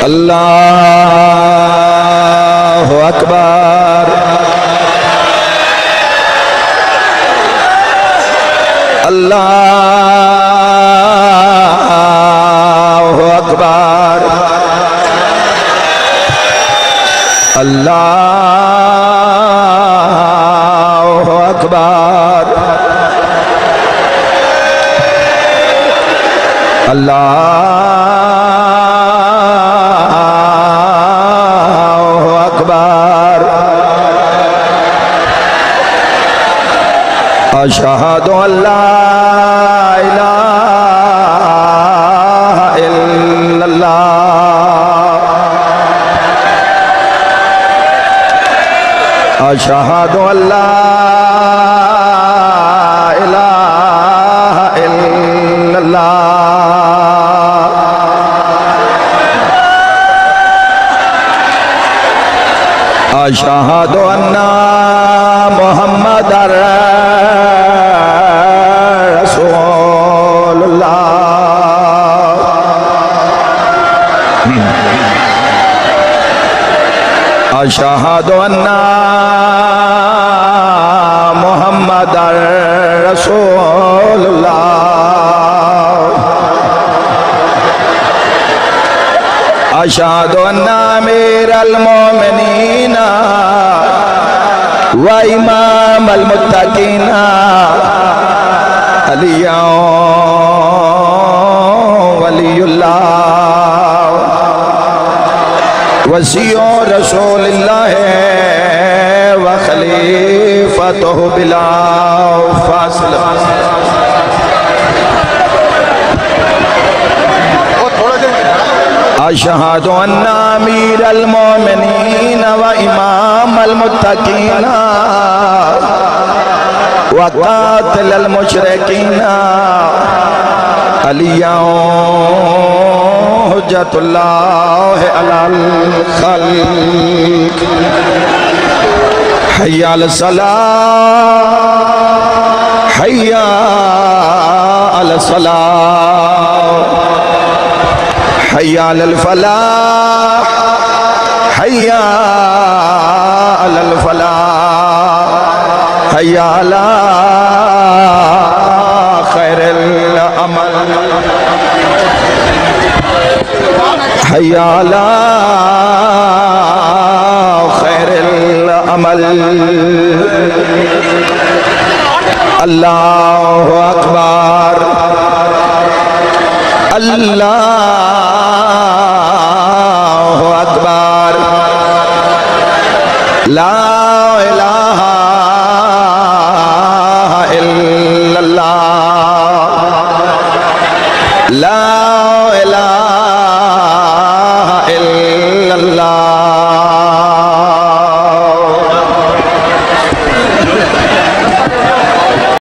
अल्लाहु अकबर अल्लाहु अकबर अल्लाहु अकबर अल्लाहु अकबर अशहदु अल्ला इलाहा इल्लल्लाह अशहदु अल्ला इलाहा इल्लल्लाह अशहदु अन्ना मुहम्मदर रसूलुल्लाह अशहदु अन्ना मुहम्मदर रसूलुल्लाह अशहदु अन्ना अमीरल मोमिनीना व इमामल मुत्तकीना अलिया वलियुल्लाह वसीयो रसूलुल्लाह व खलीफतुहु बिला फासिल अशहदु अन्ना अमीरल मोमिनीन व इमामल मुत्तकीना व कातिलल मुशरिकीना अलिया हुज्जतुल्लाह अलल खल्क हय्या अलस सलाह हय्या अलस सलाह हय्या अलल फलाह हय्या अलल फलाह हय्या अला खैरिल अमल हय्या अला खैरिल अमल अल्लाहु अकबर अल्लाहु अकबर ला इलाहा इल्लल्लाह ला इलाहा